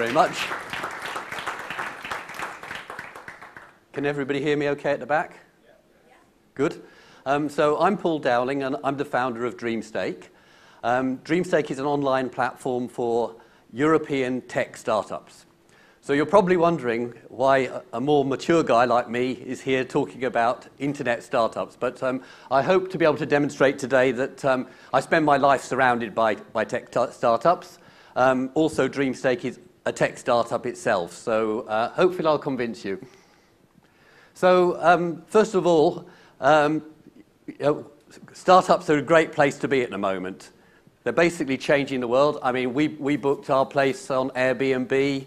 very much. Can everybody hear me okay at the back? Yeah. Good. So I'm Paul Dowling, and I'm the founder of DreamStake. DreamStake is an online platform for European tech startups. So you're probably wondering why a more mature guy like me is here talking about internet startups. But I hope to be able to demonstrate today that I spend my life surrounded by tech startups. Also, DreamStake is a tech startup itself. So hopefully I'll convince you. So first of all, startups are a great place to be at the moment. They're basically changing the world. I mean, we booked our place on Airbnb.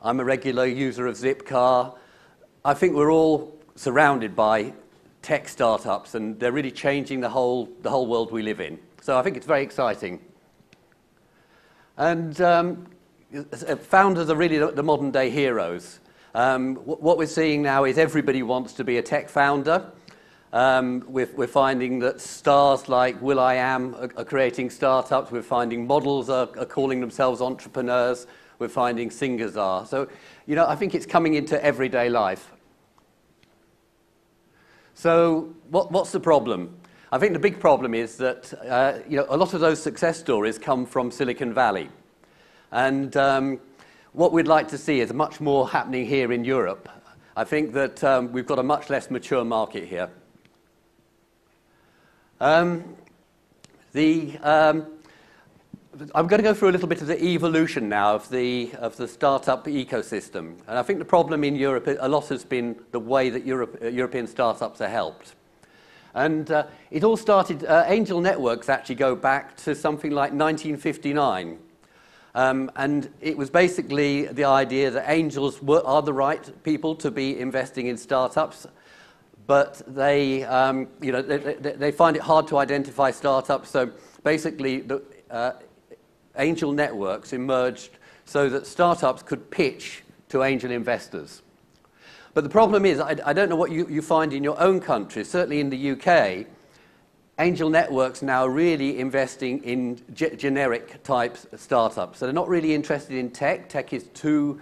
I'm a regular user of Zipcar. I think we're all surrounded by tech startups, and they're really changing the whole world we live in. So I think it's very exciting. And founders are really the modern day heroes. What we're seeing now is everybody wants to be a tech founder. We're finding that stars like will.i.am are creating startups. We're finding models are calling themselves entrepreneurs. We're finding singers are. So, I think it's coming into everyday life. So what's the problem? I think the big problem is that, a lot of those success stories come from Silicon Valley. And what we'd like to see is much more happening here in Europe. I think that we've got a much less mature market here. I'm going to go through a little bit of the evolution now of the startup ecosystem. And I think the problem in Europe, a lot has been the way that European startups are helped. And it all started, angel networks actually go back to something like 1959. And it was basically the idea that angels are the right people to be investing in startups. But they find it hard to identify startups. So basically, angel networks emerged so that startups could pitch to angel investors. But the problem is, I don't know what you find in your own country. Certainly in the UK, angel networks now are really investing in generic type startups. So they're not really interested in tech. Tech is too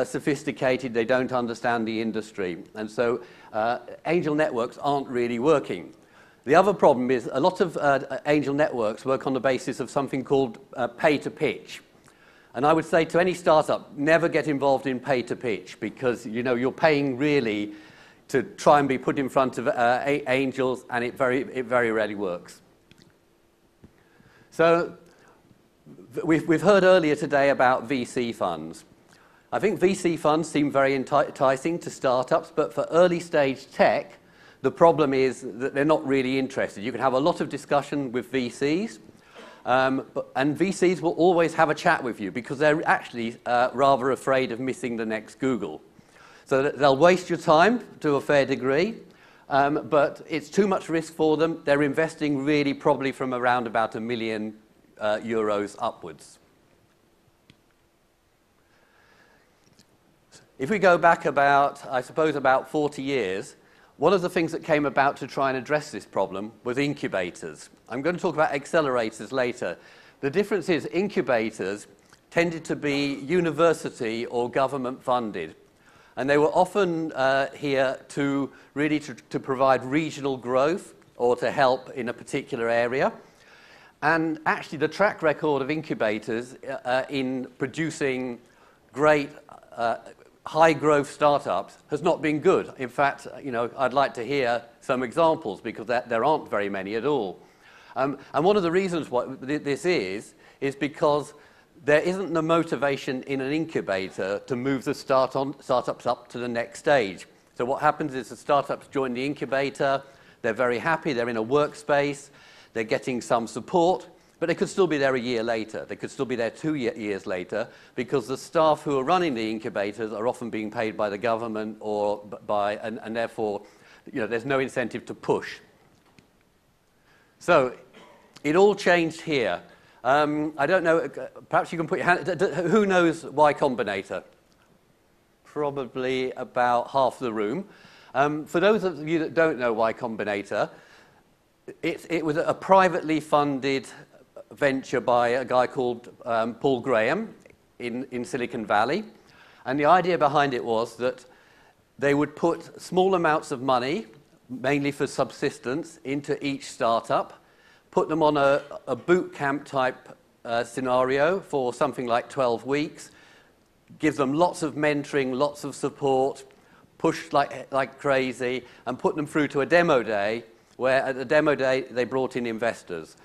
sophisticated. They don't understand the industry. And so angel networks aren't really working. The other problem is a lot of angel networks work on the basis of something called pay to pitch. And I would say to any startup, never get involved in pay to pitch, because you're paying really to try and be put in front of angels, and it very rarely works. So we've heard earlier today about VC funds. I think VC funds seem very enticing to startups, but for early stage tech, the problem is that they're not really interested. You can have a lot of discussion with VCs, and VCs will always have a chat with you because they're actually rather afraid of missing the next Google. So they'll waste your time to a fair degree, but it's too much risk for them. They're investing really probably from around about €1 million upwards. If we go back I suppose about 40 years, one of the things that came about to try and address this problem was incubators. I'm going to talk about accelerators later. The difference is incubators tended to be university or government funded. And they were often here to really to provide regional growth or to help in a particular area. And actually the track record of incubators in producing great high growth startups has not been good. In fact, I'd like to hear some examples because there aren't very many at all. And one of the reasons why this is because there isn't the motivation in an incubator to move the startups up to the next stage. So what happens is the startups join the incubator, they're very happy, they're in a workspace, they're getting some support, but they could still be there a year later. They could still be there 2 years later because the staff who are running the incubators are often being paid by the government or and therefore, there's no incentive to push. So it all changed here. I don't know, perhaps you can put your hand, who knows Y-combinator? Probably about half the room. For those of you that don't know Y-combinator, it was a privately funded venture by a guy called Paul Graham in Silicon Valley. And the idea behind it was that they would put small amounts of money, mainly for subsistence, into each startup, put them on a boot camp type scenario for something like 12 weeks, give them lots of mentoring, lots of support, push like crazy, and put them through to a demo day, where at the demo day they brought in investors.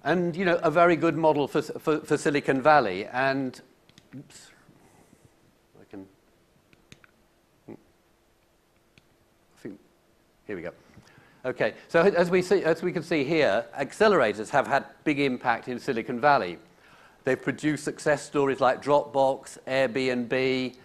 And, you know, a very good model for Silicon Valley. And, oops, I think, here we go. Okay, so as we can see here, accelerators have had big impact in Silicon Valley. They've produced success stories like Dropbox, Airbnb,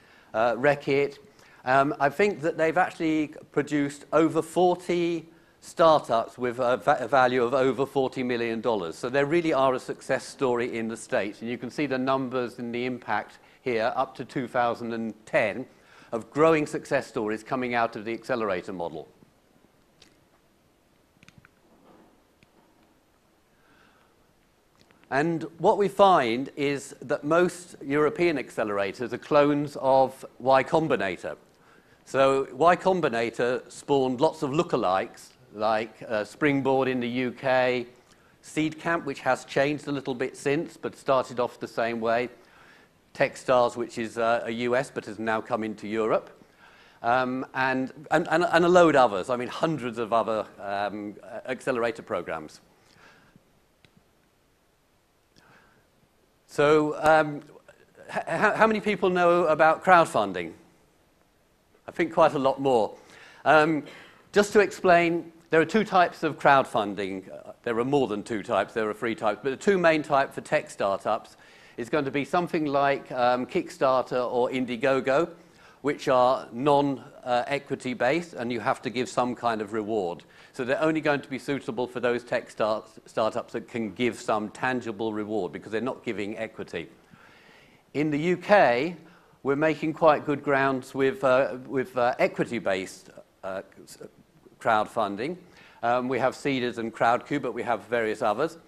Wreck-It. I think that they've actually produced over 40 startups with a value of over $40 million. So they really are a success story in the States. And you can see the numbers and the impact here up to 2010 of growing success stories coming out of the accelerator model. And what we find is that most European accelerators are clones of Y-combinator. So Y-combinator spawned lots of lookalikes, like Springboard in the UK, Seed Camp, which has changed a little bit since, but started off the same way, Techstars, which is a US, but has now come into Europe, and a load of others. I mean, hundreds of other accelerator programs. So how many people know about crowdfunding? I think quite a lot more. Just to explain, there are two types of crowdfunding. There are more than two types. There are three types. But the two main types for tech startups is going to be something like Kickstarter or Indiegogo, which are non-equity based, and you have to give some kind of reward. So they're only going to be suitable for those tech startups that can give some tangible reward, because they're not giving equity. In the UK, we're making quite good grounds with equity-based crowdfunding. We have Seeders and Crowdcube, but we have various others.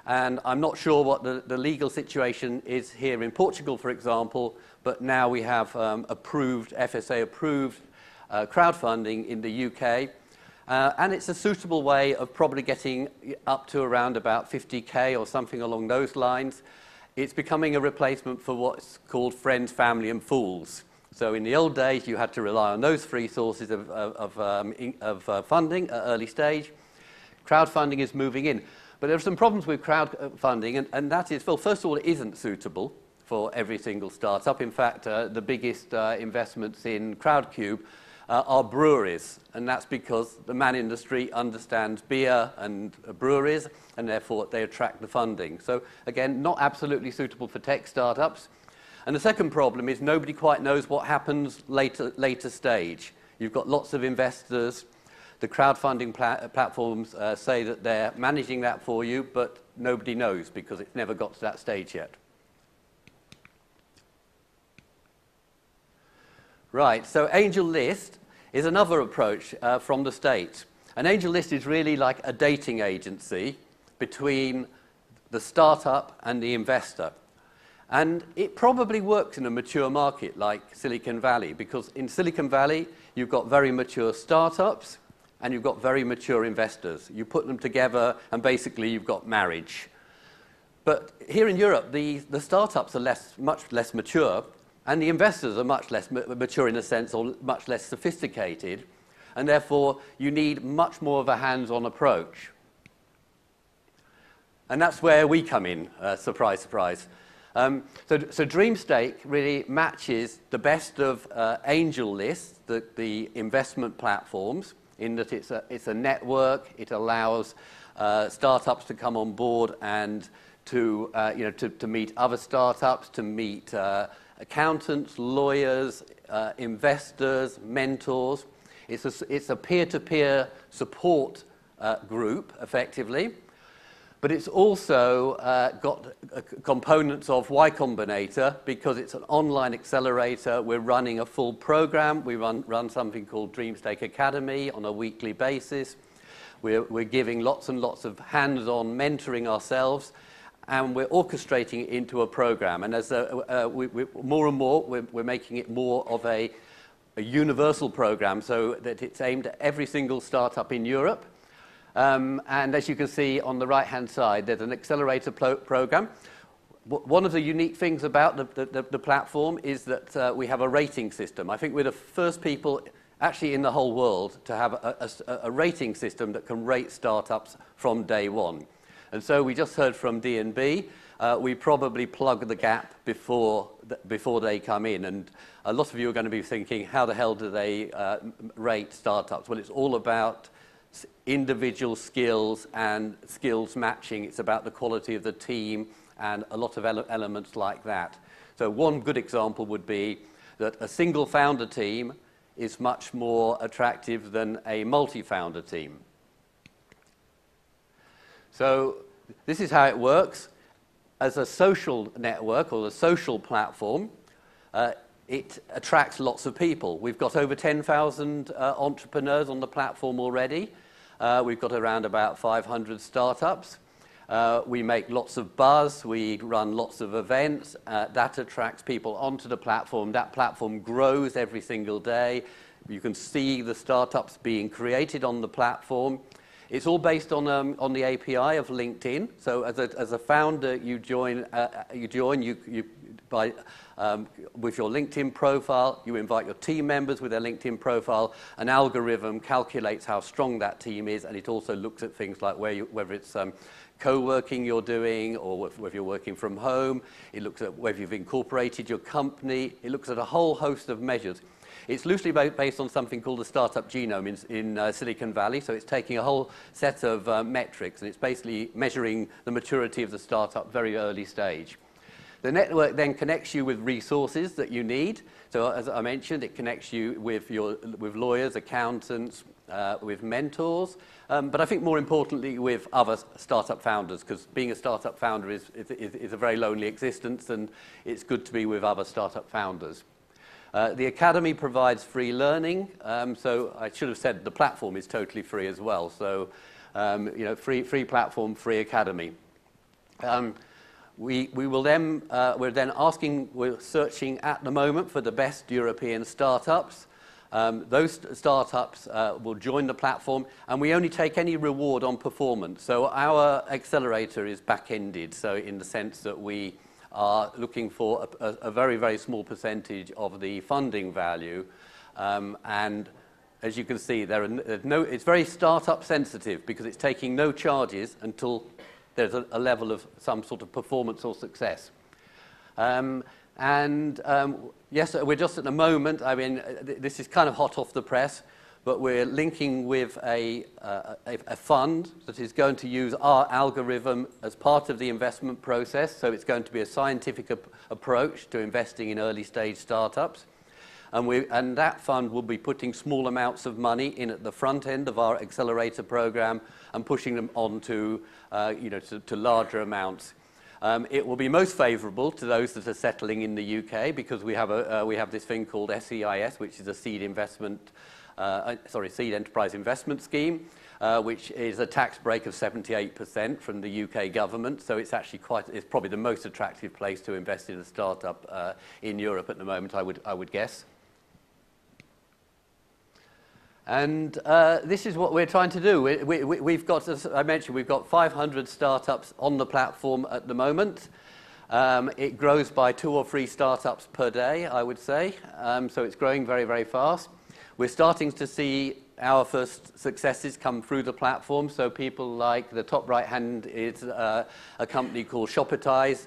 And I'm not sure what the legal situation is here in Portugal, for example, but now we have FSA-approved crowdfunding in the UK. And it's a suitable way of probably getting up to around about 50K or something along those lines. It's becoming a replacement for what's called friends, family, and fools. So in the old days, you had to rely on those three sources of funding at early stage. Crowdfunding is moving in. But there are some problems with crowdfunding, and that is, well, first of all, it isn't suitable for every single startup. In fact, the biggest investments in Crowdcube are breweries, and that's because the man industry understands beer and breweries, and therefore they attract the funding. So again, not absolutely suitable for tech startups. And the second problem is nobody quite knows what happens later stage. You've got lots of investors. The crowdfunding platforms say that they're managing that for you, but nobody knows because it's never got to that stage yet. Right, so Angel List is another approach from the States. An Angel List is really like a dating agency between the startup and the investor. And it probably works in a mature market like Silicon Valley, because in Silicon Valley, you've got very mature startups and you've got very mature investors. You put them together and basically you've got marriage. But here in Europe, the startups are much less mature, and the investors are much less mature in a sense, or much less sophisticated, and therefore you need much more of a hands-on approach. And that's where we come in, surprise, surprise. So DreamStake really matches the best of Angel List, the investment platforms, in that it's a network. It allows startups to come on board and to meet other startups, to meet accountants, lawyers, investors, mentors. It's a peer-to-peer support group, effectively. But it's also got components of Y-combinator because it's an online accelerator. We're running a full program. We run something called DreamStake Academy on a weekly basis. We're giving lots and lots of hands-on mentoring ourselves. and we're orchestrating it into a program. And as more and more, we're making it more of a universal program, so that it's aimed at every single startup in Europe. And as you can see on the right-hand side, there's an accelerator program. One of the unique things about the platform is that we have a rating system. I think we're the first people actually in the whole world to have a rating system that can rate startups from day one. And so we just heard from D&B, we probably plug the gap before they come in. And a lot of you are going to be thinking, how the hell do they rate startups? Well, it's all about individual skills and skills matching. It's about the quality of the team and a lot of elements like that. So one good example would be that a single founder team is much more attractive than a multi-founder team. So this is how it works. As a social network or a social platform, it attracts lots of people. We've got over 10,000 entrepreneurs on the platform already. We've got around about 500 startups. We make lots of buzz. We run lots of events. That attracts people onto the platform. That platform grows every single day. You can see the startups being created on the platform. It's all based on the API of LinkedIn. So as a founder, you join with your LinkedIn profile. You invite your team members with their LinkedIn profile. An algorithm calculates how strong that team is, and it also looks at things like whether it's co-working you're doing or whether you're working from home. It looks at whether you've incorporated your company. It looks at a whole host of measures. It's loosely based on something called the startup genome in Silicon Valley. So it's taking a whole set of metrics, and it's basically measuring the maturity of the startup very early stage. The network then connects you with resources that you need. So as I mentioned, it connects you with lawyers, accountants, with mentors, but I think more importantly with other startup founders, because being a startup founder is a very lonely existence, and it's good to be with other startup founders. The Academy provides free learning, so I should have said the platform is totally free as well. So, free platform, free Academy. We're searching at the moment for the best European startups. Those startups will join the platform, and we only take any reward on performance. So our accelerator is back-ended, so in the sense that we are looking for a very, very small percentage of the funding value. And as you can see, it's very startup sensitive because it's taking no charges until there's a level of some sort of performance or success. Yes, we're just at the moment, I mean, this is kind of hot off the press, but we're linking with a fund that is going to use our algorithm as part of the investment process. So it's going to be a scientific approach to investing in early stage startups. And that fund will be putting small amounts of money in at the front end of our accelerator program and pushing them on to larger amounts. It will be most favorable to those that are settling in the UK because we have this thing called SEIS, which is a seed enterprise investment scheme, which is a tax break of 78% from the UK government. So it's actually it's probably the most attractive place to invest in a startup in Europe at the moment, I would guess. And this is what we're trying to do. We've got, as I mentioned, we've got 500 startups on the platform at the moment. It grows by 2 or 3 startups per day, I would say. So it's growing very, very fast. We're starting to see our first successes come through the platform. So people like the top right hand is a company called Shopitize.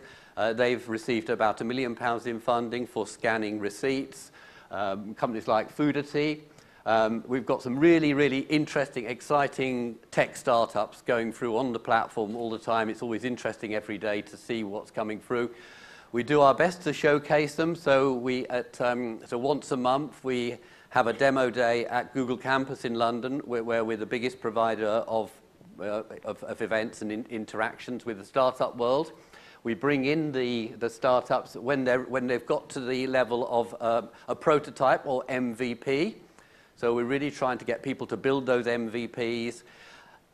They've received about £1 million in funding for scanning receipts. Companies like Foodity. We've got some really, really interesting, exciting tech startups going through on the platform all the time. It's always interesting every day to see what's coming through. We do our best to showcase them. So once a month we have a demo day at Google Campus in London, where we're the biggest provider of events and interactions with the startup world. We bring in the startups when they've got to the level of a prototype or MVP. So we're really trying to get people to build those MVPs,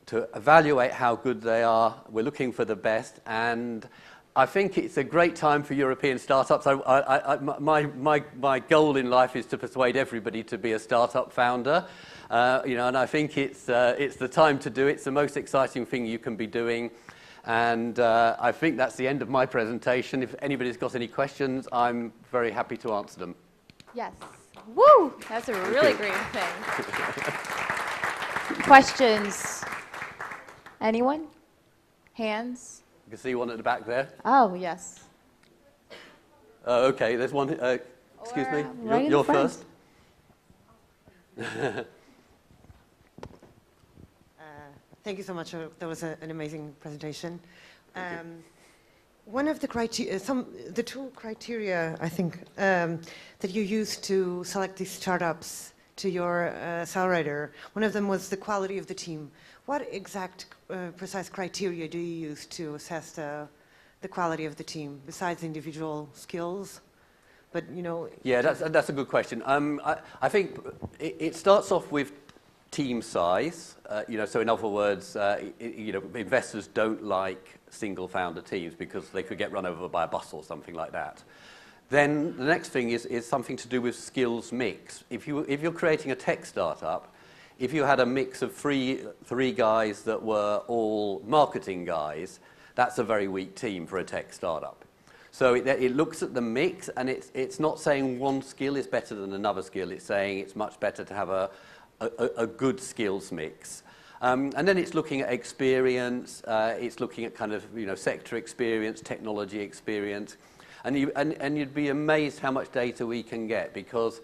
to evaluate how good they are. We're looking for the best, and I think it's a great time for European startups. My goal in life is to persuade everybody to be a startup founder, and I think it's the time to do it. It's the most exciting thing you can be doing, and I think that's the end of my presentation. If anybody's got any questions, I'm very happy to answer them. Yes. Woo! That's a really great thing. Questions? Anyone? Hands? You can see one at the back there. Oh, yes. Okay, there's one. Excuse me. Right You're first. Thank you so much. That was an amazing presentation. One of the criteria, the two criteria, I think, that you used to select these startups to your accelerator, one of them was the quality of the team. What exact precise criteria do you use to assess the quality of the team, besides individual skills? But, you know... Yeah, that's a good question. I think it starts off with team size. So in other words, investors don't like single founder teams because they could get run over by a bus or something like that. Then the next thing is something to do with skills mix. If you're creating a tech startup, if you had a mix of three guys that were all marketing guys, that's a very weak team for a tech startup. So it looks at the mix, and it's not saying one skill is better than another skill. It's saying it's much better to have a good skills mix. And then it's looking at experience. It's looking at kind of sector experience, technology experience. And you'd be amazed how much data we can get, because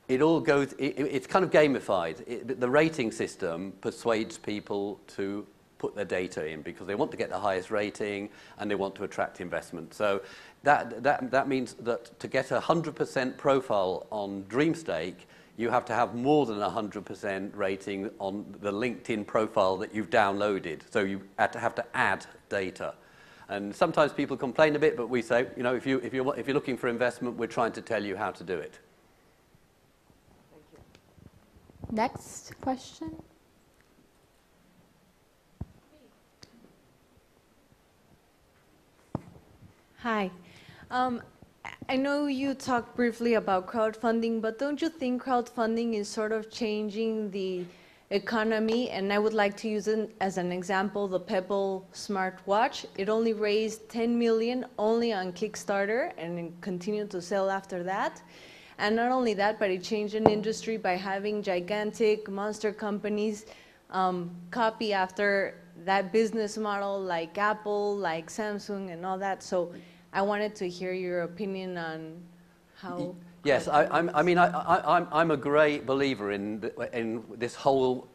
it all goes, it's kind of gamified. The rating system persuades people to put their data in because they want to get the highest rating and they want to attract investment. So that means that to get a 100% profile on DreamStake, you have to have more than 100% rating on the LinkedIn profile that you've downloaded. So you have to add data. And sometimes people complain a bit, but we say, if you're looking for investment, we're trying to tell you how to do it. Thank you. Next question. Hi. I know you talked briefly about crowdfunding, but don't you think crowdfunding is sort of changing the economy? And I would like to use it as an example, the Pebble smartwatch. It only raised 10 million only on Kickstarter and it continued to sell after that. And not only that, but it changed an industry by having gigantic monster companies copy after that business model, like Apple, like Samsung and all that. So I wanted to hear your opinion on how... Yes, I'm a great believer in this whole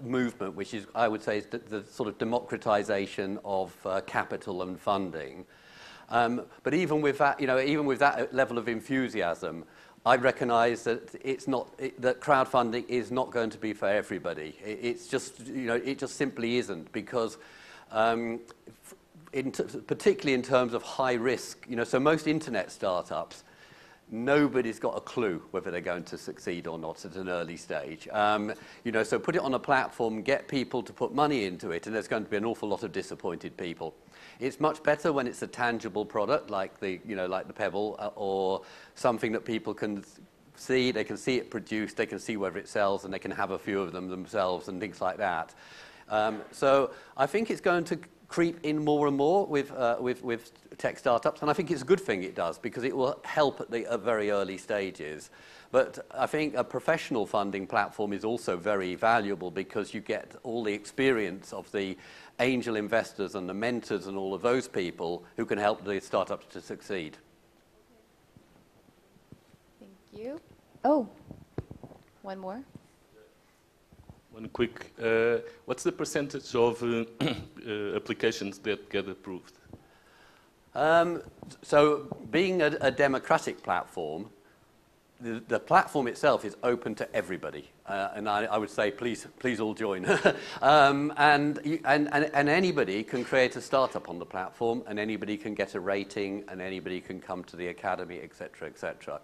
movement, which is, I would say, is the sort of democratization of capital and funding. But even with that, even with that level of enthusiasm, I recognise that that crowdfunding is not going to be for everybody. It's just, it just simply isn't, because particularly in terms of high risk, so most internet startups, nobody's got a clue whether they're going to succeed or not at an early stage. So put it on a platform, get people to put money into it, and there's going to be an awful lot of disappointed people. It's much better when it's a tangible product like the Pebble or something that people can see. They can see it produced, they can see whether it sells, and they can have a few of them themselves and things like that. So I think it's going to creep in more and more with tech startups, and I think it's a good thing it does, because it will help at the very early stages. But I think a professional funding platform is also very valuable, because you get all the experience of the angel investors and the mentors and all of those people who can help the startups to succeed. Thank you. Oh, one more. One quick, what's the percentage of applications that get approved? So being a democratic platform, the platform itself is open to everybody, and I would say please all join. And anybody can create a startup on the platform, and anybody can get a rating, and anybody can come to the academy, etc., etc.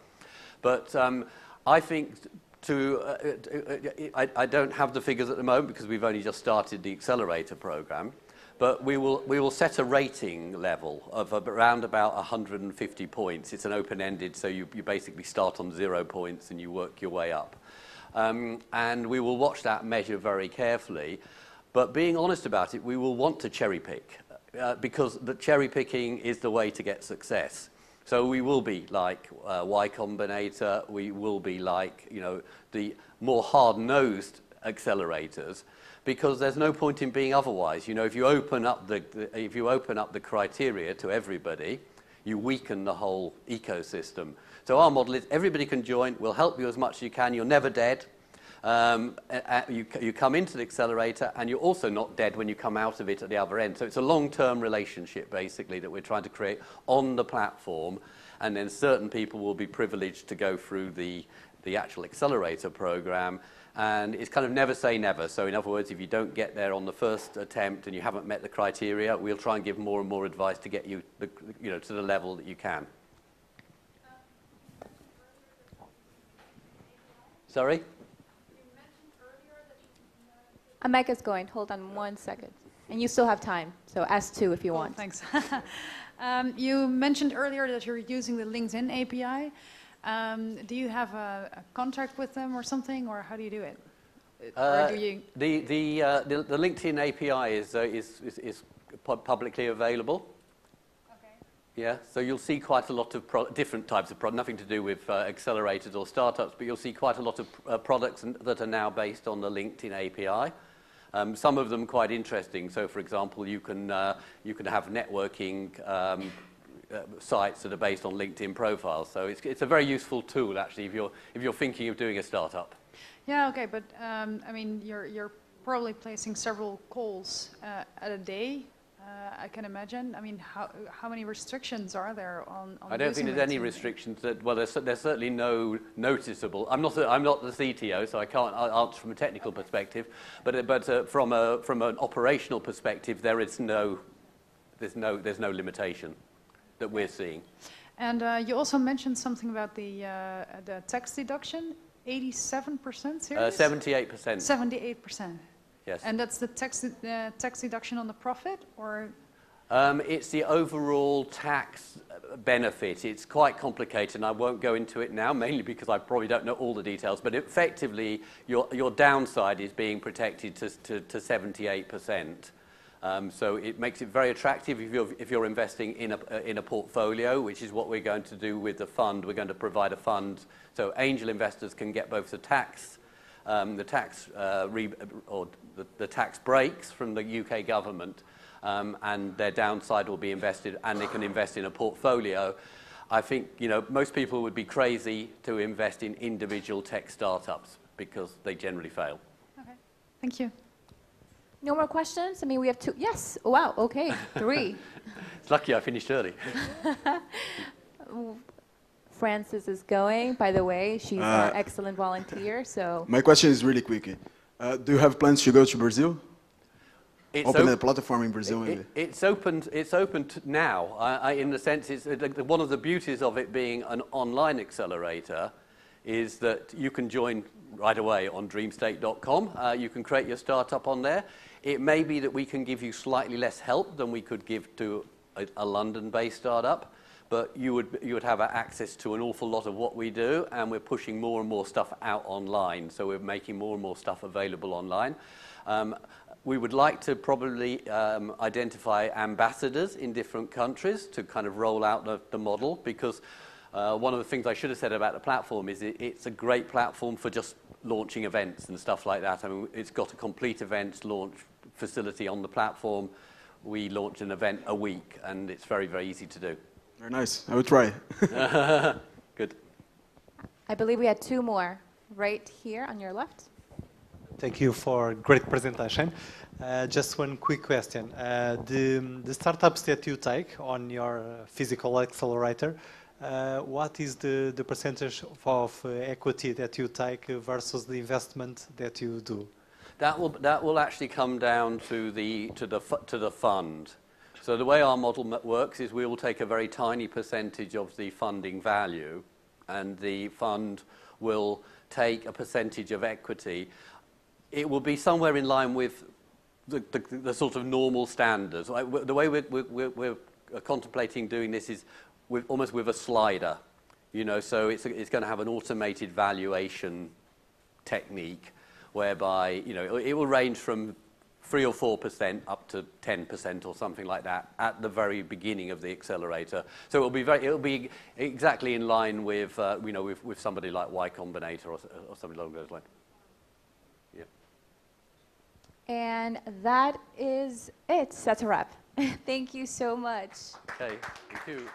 But I think I don't have the figures at the moment because we've only just started the accelerator program, but we will set a rating level of around about 150 points. It's an open-ended, so you basically start on 0 points and you work your way up. And we will watch that measure very carefully. But being honest about it, we will want to cherry pick because the cherry picking is the way to get success. So we will be like Y-combinator, we will be like, you know, the more hard-nosed accelerators, because there's no point in being otherwise. You know, if you open up the criteria to everybody, you weaken the whole ecosystem. So our model is everybody can join, we'll help you as much as you can, you're never dead. You come into the accelerator and you're also not dead when you come out of it at the other end. So it's a long-term relationship basically that we're trying to create on the platform, and then certain people will be privileged to go through the actual accelerator program, and it's kind of never say never. So in other words, if you don't get there on the first attempt and you haven't met the criteria, we'll try and give more and more advice to get you, to the level that you can. Sorry? A mic is going. Hold on 1 second. And you still have time, so ask two if you want. Thanks. You mentioned earlier that you're using the LinkedIn API. Do you have a contract with them or something, or how do you do it? Or do you... The LinkedIn API is publicly available. Okay. Yeah, so you'll see quite a lot of different types of products, nothing to do with accelerators or startups, but you'll see quite a lot of products that are now based on the LinkedIn API. Some of them quite interesting. So, for example, you can have networking sites that are based on LinkedIn profiles. So it's a very useful tool, actually, if you're thinking of doing a startup. Yeah, okay, but I mean, you're probably placing several calls at a day. I can imagine. I mean, how many restrictions are there on I don't think there's any restrictions. Well, there's certainly no noticeable. I'm not the CTO, so I can't answer from a technical perspective. But from an operational perspective, there's no limitation that we're seeing. And you also mentioned something about the tax deduction. 87%, serious? 78%. 78%. Yes. And that's the tax deduction on the profit, or? It's the overall tax benefit. It's quite complicated, and I won't go into it now, mainly because I probably don't know all the details. But effectively, your downside is being protected to 78%. So it makes it very attractive if you're investing in a portfolio, which is what we're going to do with the fund. We're going to provide a fund so angel investors can get both the tax breaks from the UK government, and their downside will be invested, and they can invest in a portfolio. I think most people would be crazy to invest in individual tech startups because they generally fail. Okay, thank you. No more questions? I mean, we have two. Yes. Oh, wow. Okay. 3. It's lucky I finished early. Frances is going, by the way. She's an excellent volunteer, so... My question is really quick. Do you have plans to go to Brazil? Open a platform in Brazil? It's open now. In the sense, one of the beauties of it being an online accelerator is that you can join right away on dreamstate.com. You can create your startup on there. It may be that we can give you slightly less help than we could give to a London-based startup, but you would have access to an awful lot of what we do, and we're pushing more and more stuff out online. So we're making more and more stuff available online. We would like to probably identify ambassadors in different countries to kind of roll out the model, because one of the things I should have said about the platform is it's a great platform for just launching events and stuff like that. I mean, it's got a complete events launch facility on the platform. We launch an event a week, and it's very, very easy to do. Very nice. I will try. Good. I believe we had 2 more right here on your left. Thank you for a great presentation. Just one quick question. The startups that you take on your physical accelerator, what is the percentage of equity that you take versus the investment that you do? That will actually come down to the fund. So the way our model works is we will take a very tiny percentage of the funding value, and the fund will take a percentage of equity. It will be somewhere in line with the sort of normal standards. The way we're contemplating doing this is almost with a slider, you know, so it's going to have an automated valuation technique whereby, you know, it will range from 3 or 4% up to 10% or something like that at the very beginning of the accelerator. So it'll be exactly in line with, you know, with somebody like Y-combinator or something along those lines. Yeah. And that is it. That's a wrap. Thank you so much. Okay, thank you.